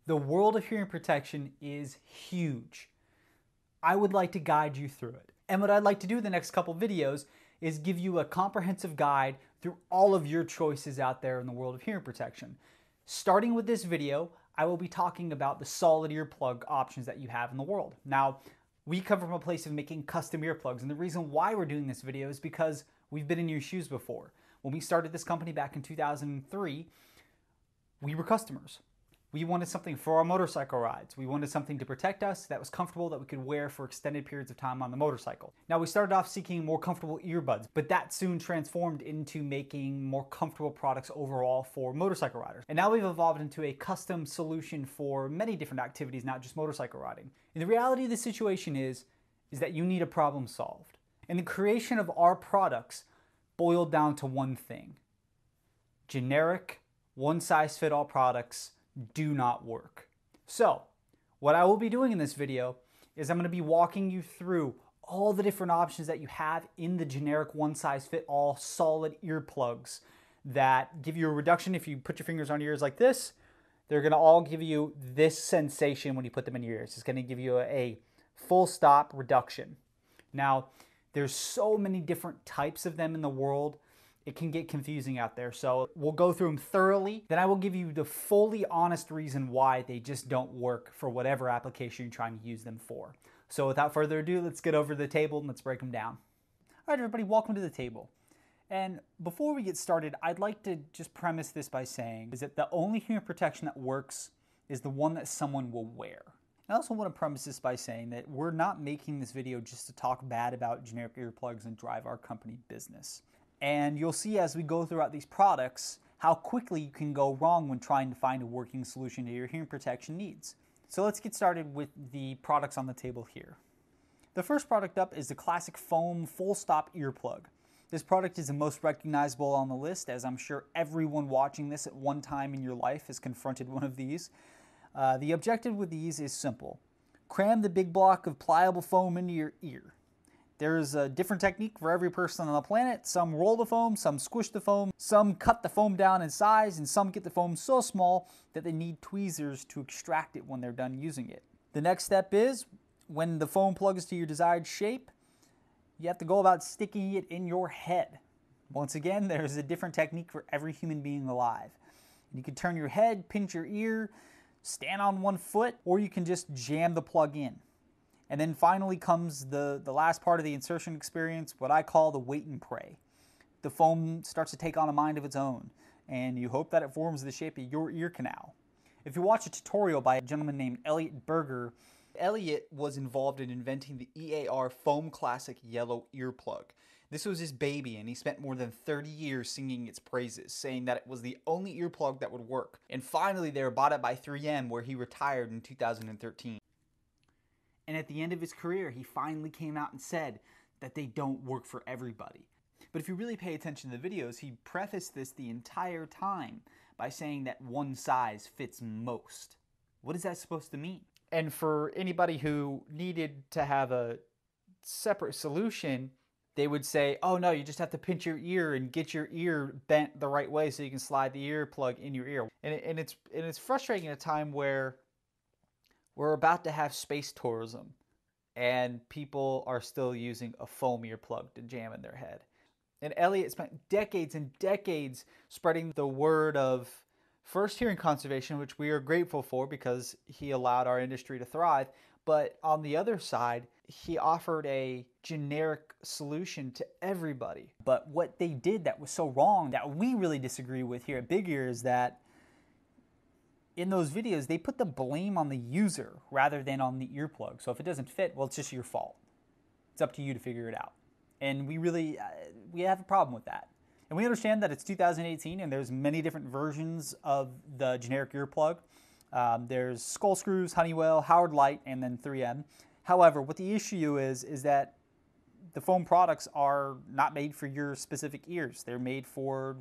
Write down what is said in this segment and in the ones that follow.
The world of hearing protection is huge. I would like to guide you through it. And what I'd like to do in the next couple videos is give you a comprehensive guide through all of your choices out there in the world of hearing protection. Starting with this video, I will be talking about the solid earplug options that you have in the world. Now, we come from a place of making custom earplugs, and the reason why we're doing this video is because we've been in your shoes before. When we started this company back in 2003, we were customers. We wanted something for our motorcycle rides. We wanted something to protect us that was comfortable, that we could wear for extended periods of time on the motorcycle. Now, we started off seeking more comfortable earbuds, but that soon transformed into making more comfortable products overall for motorcycle riders. And now we've evolved into a custom solution for many different activities, not just motorcycle riding. And the reality of the situation is that you need a problem solved. And the creation of our products boiled down to one thing: generic, one-size-fits-all products do not work. So, what I will be doing in this video is I'm going to be walking you through all the different options that you have in the generic one-size-fits-all solid earplugs that give you a reduction. If you put your fingers on your ears like this, they're going to all give you this sensation when you put them in your ears. It's going to give you a full stop reduction. Now, there's so many different types of them in the world. It can get confusing out there. So we'll go through them thoroughly. Then I will give you the fully honest reason why they just don't work for whatever application you're trying to use them for. So without further ado, let's get over to the table and let's break them down. All right, everybody, welcome to the table. And before we get started, I'd like to just premise this by saying is that the only hearing protection that works is the one that someone will wear. I also want to premise this by saying that we're not making this video just to talk bad about generic earplugs and drive our company business. And you'll see as we go throughout these products how quickly you can go wrong when trying to find a working solution to your hearing protection needs. So let's get started with the products on the table here. The first product up is the classic foam full stop earplug. This product is the most recognizable on the list, as I'm sure everyone watching this at one time in your life has confronted one of these. The objective with these is simple: cram the big block of pliable foam into your ear. There's a different technique for every person on the planet. Some roll the foam, some squish the foam, some cut the foam down in size, and some get the foam so small that they need tweezers to extract it when they're done using it. The next step is, when the foam plugs to your desired shape, you have to go about sticking it in your head. Once again, there's a different technique for every human being alive. You can turn your head, pinch your ear, stand on one foot, or you can just jam the plug in. And then finally comes the last part of the insertion experience, what I call the wait and pray. The foam starts to take on a mind of its own, and you hope that it forms the shape of your ear canal. If you watch a tutorial by a gentleman named Elliot Birger, Elliot was involved in inventing the EAR Foam Classic Yellow Earplug. This was his baby, and he spent more than 30 years singing its praises, saying that it was the only earplug that would work. And finally, they were bought out by 3M, where he retired in 2013. And at the end of his career, he finally came out and said that they don't work for everybody. But if you really pay attention to the videos, he prefaced this the entire time by saying that one size fits most. What is that supposed to mean? And for anybody who needed to have a separate solution, they would say, oh no, you just have to pinch your ear and get your ear bent the right way so you can slide the earplug in your ear. And it's frustrating at a time where we're about to have space tourism, and people are still using a foam earplug to jam in their head. And Elliot spent decades and decades spreading the word of first hearing conservation, which we are grateful for because he allowed our industry to thrive. But on the other side, he offered a generic solution to everybody. But what they did that was so wrong, that we really disagree with here at Big Ear, is that in those videos, they put the blame on the user rather than on the earplug. So if it doesn't fit, well, it's just your fault. It's up to you to figure it out. And we have a problem with that. And we understand that it's 2018 and there's many different versions of the generic earplug. There's Skull Screws, Honeywell, Howard Light, and then 3M. However, what the issue is that the foam products are not made for your specific ears. They're made for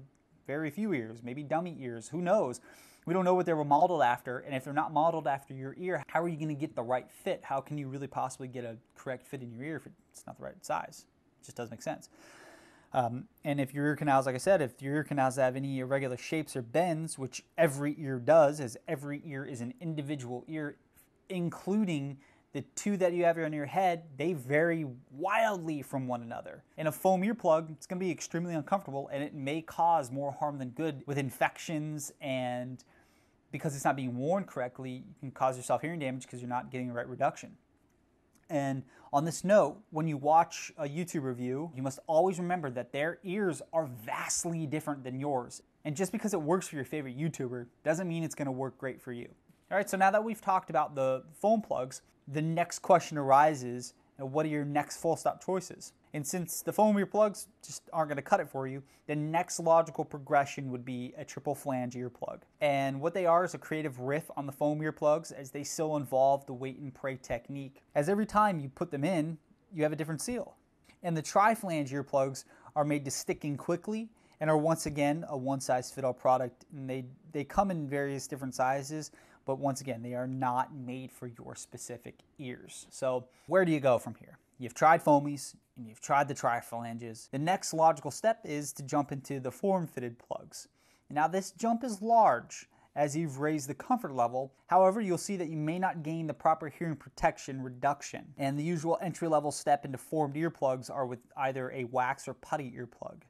very few ears, maybe dummy ears, who knows? We don't know what they were modeled after, and if they're not modeled after your ear, how are you going to get the right fit? How can you really possibly get a correct fit in your ear if it's not the right size? It just doesn't make sense. And if your ear canals, like I said, if your ear canals have any irregular shapes or bends, which every ear does, as every ear is an individual ear, including the two that you have on your head, they vary wildly from one another. In a foam earplug, it's going to be extremely uncomfortable, and it may cause more harm than good with infections, and because it's not being worn correctly, you can cause yourself hearing damage because you're not getting the right reduction. And on this note, when you watch a YouTube review, you must always remember that their ears are vastly different than yours. And just because it works for your favorite YouTuber doesn't mean it's going to work great for you. All right, so now that we've talked about the foam plugs, the next question arises, what are your next full stop choices? And since the foam earplugs just aren't going to cut it for you, the next logical progression would be a triple flange earplug. And what they are is a creative riff on the foam earplugs, as they still involve the wait and pray technique. As every time you put them in, you have a different seal. And the tri-flange earplugs are made to stick in quickly and are once again a one-size-fits-all product. And they come in various different sizes, but once again, they are not made for your specific ears. So where do you go from here? You've tried foamies, and you've tried the tri-flanges. The next logical step is to jump into the form-fitted plugs. Now this jump is large, as you've raised the comfort level. However, you'll see that you may not gain the proper hearing protection reduction. And the usual entry-level step into formed earplugs are with either a wax or putty earplug.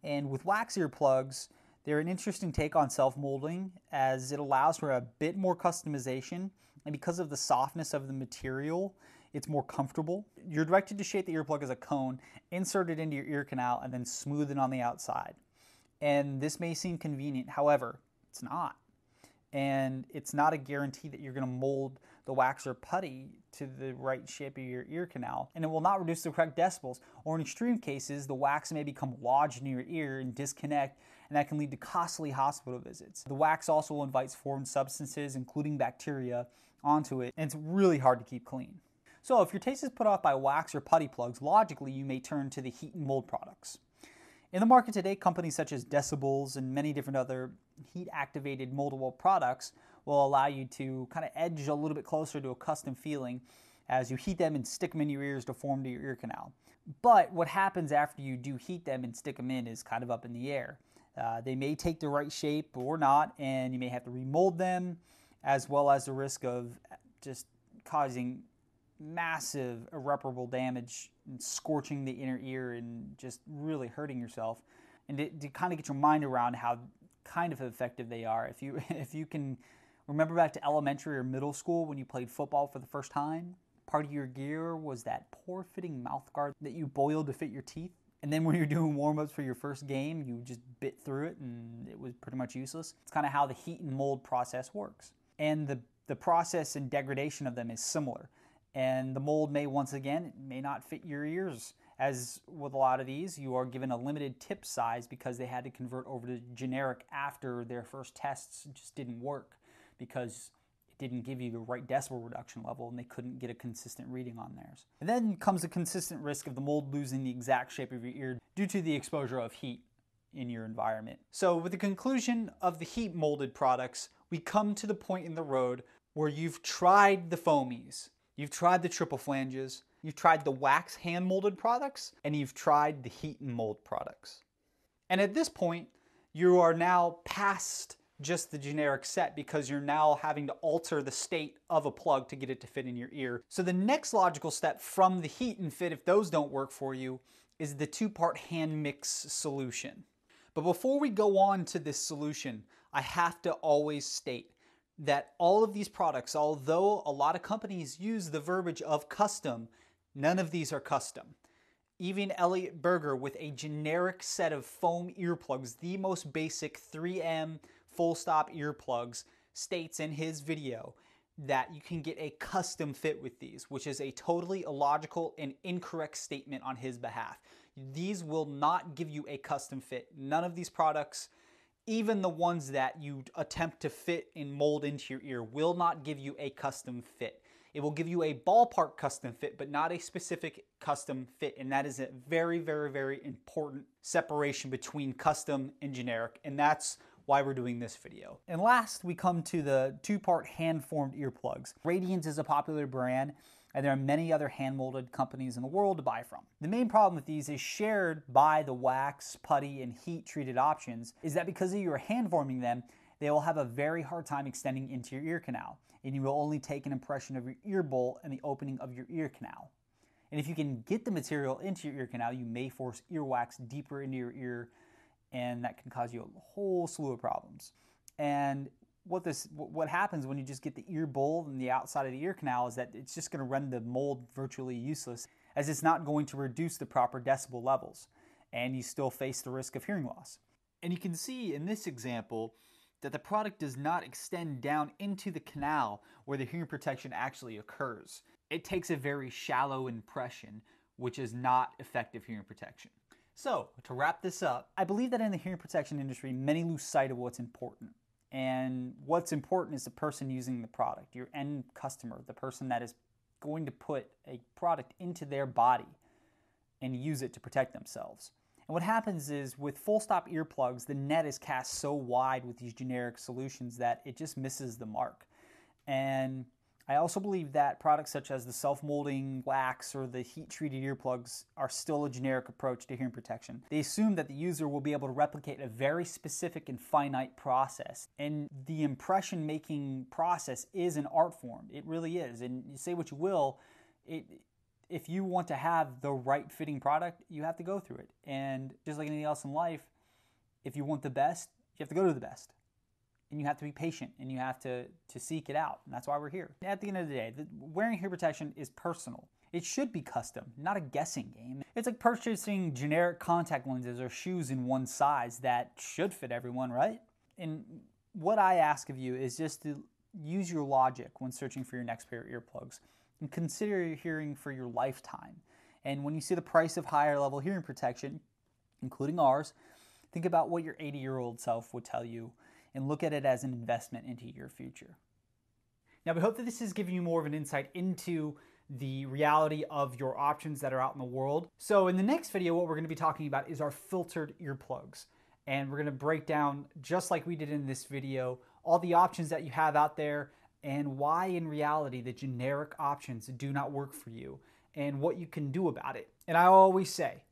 And with wax earplugs, they're an interesting take on self-molding, as it allows for a bit more customization, and because of the softness of the material, it's more comfortable. You're directed to shape the earplug as a cone, insert it into your ear canal, and then smooth it on the outside. And this may seem convenient, however, it's not. And it's not a guarantee that you're going to mold the wax or putty to the right shape of your ear canal, and it will not reduce the correct decibels, or in extreme cases, the wax may become lodged in your ear and disconnect, and that can lead to costly hospital visits. The wax also invites foreign substances, including bacteria, onto it, and it's really hard to keep clean. So if your taste is put off by wax or putty plugs, logically you may turn to the heat and mold products. In the market today, companies such as Decibels and many different other heat-activated moldable products will allow you to kind of edge a little bit closer to a custom feeling as you heat them and stick them in your ears to form to your ear canal. But what happens after you do heat them and stick them in is kind of up in the air. They may take the right shape or not, and you may have to remold them, as well as the risk of just causing massive irreparable damage and scorching the inner ear and just really hurting yourself. And to kind of get your mind around how kind of effective they are, if you can remember back to elementary or middle school when you played football for the first time, part of your gear was that poor fitting mouth guard that you boiled to fit your teeth. And then when you're doing warm-ups for your first game, you just bit through it and it was pretty much useless. It's kind of how the heat and mold process works. And the process and degradation of them is similar. And the mold may, once again, it may not fit your ears. As with a lot of these, you are given a limited tip size because they had to convert over to generic after their first tests just didn't work, because it didn't give you the right decibel reduction level and they couldn't get a consistent reading on theirs. And then comes the consistent risk of the mold losing the exact shape of your ear due to the exposure of heat in your environment. So with the conclusion of the heat molded products, we come to the point in the road where you've tried the foamies, you've tried the triple flanges, you've tried the wax hand molded products, and you've tried the heat and mold products. And at this point, you are now past just the generic set, because you're now having to alter the state of a plug to get it to fit in your ear. So the next logical step from the heat and fit, if those don't work for you, is the two-part hand mix solution. But before we go on to this solution, I have to always state that all of these products, although a lot of companies use the verbiage of custom, none of these are custom. Even Elliot Birger, with a generic set of foam earplugs, the most basic 3M full stop earplugs, states in his video that you can get a custom fit with these, which is a totally illogical and incorrect statement on his behalf. These will not give you a custom fit. None of these products, even the ones that you attempt to fit and mold into your ear, will not give you a custom fit. It will give you a ballpark custom fit, but not a specific custom fit. And that is a very, very, very important separation between custom and generic. And that's why we're doing this video. And last, we come to the two-part hand-formed earplugs. Radiance is a popular brand, and there are many other hand-molded companies in the world to buy from. The main problem with these is shared by the wax, putty, and heat-treated options is that because you are hand-forming them, they will have a very hard time extending into your ear canal, and you will only take an impression of your ear bowl and the opening of your ear canal. And if you can get the material into your ear canal, you may force earwax deeper into your ear, and that can cause you a whole slew of problems. And what happens when you just get the ear bowl and the outside of the ear canal is that it's just going to render the mold virtually useless, as it's not going to reduce the proper decibel levels, and you still face the risk of hearing loss. And you can see in this example that the product does not extend down into the canal where the hearing protection actually occurs. It takes a very shallow impression, which is not effective hearing protection. So, to wrap this up, I believe that in the hearing protection industry, many lose sight of what's important. And what's important is the person using the product, your end customer, the person that is going to put a product into their body and use it to protect themselves. And what happens is with full-stop earplugs, the net is cast so wide with these generic solutions that it just misses the mark. And I also believe that products such as the self-molding wax or the heat-treated earplugs are still a generic approach to hearing protection. They assume that the user will be able to replicate a very specific and finite process. And the impression-making process is an art form. It really is. And you say what you will, if you want to have the right fitting product, you have to go through it. And just like anything else in life, if you want the best, you have to go to the best. And you have to be patient, and you have to seek it out. And that's why we're here. At the end of the day, wearing hearing protection is personal. It should be custom, not a guessing game. It's like purchasing generic contact lenses or shoes in one size that should fit everyone, right? And what I ask of you is just to use your logic when searching for your next pair of earplugs, and consider your hearing for your lifetime. And when you see the price of higher level hearing protection, including ours, think about what your 80-year-old self would tell you, and look at it as an investment into your future. Now, we hope that this has given you more of an insight into the reality of your options that are out in the world. So in the next video, what we're going to be talking about is our filtered earplugs. And we're going to break down, just like we did in this video, all the options that you have out there and why in reality the generic options do not work for you and what you can do about it. And I always say,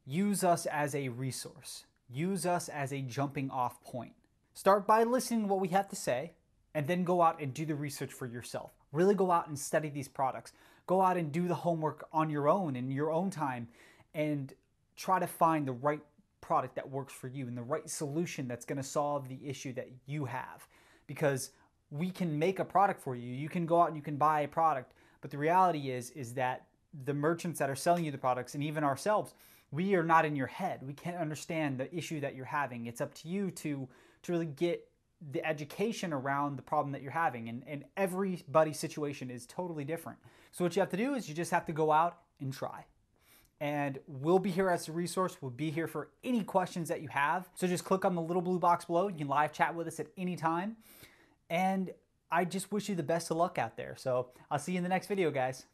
use us as a resource. Use us as a jumping off point. Start by listening to what we have to say, and then go out and do the research for yourself. Really go out and study these products. Go out and do the homework on your own, in your own time, and try to find the right product that works for you and the right solution that's going to solve the issue that you have. Because we can make a product for you. You can go out and you can buy a product, but the reality is that the merchants that are selling you the products, and even ourselves, we are not in your head. We can't understand the issue that you're having. It's up to you to really get the education around the problem that you're having. And everybody's situation is totally different. So what you have to do is you just have to go out and try. And we'll be here as a resource. We'll be here for any questions that you have. So just click on the little blue box below. You can live chat with us at any time. And I just wish you the best of luck out there. So I'll see you in the next video, guys.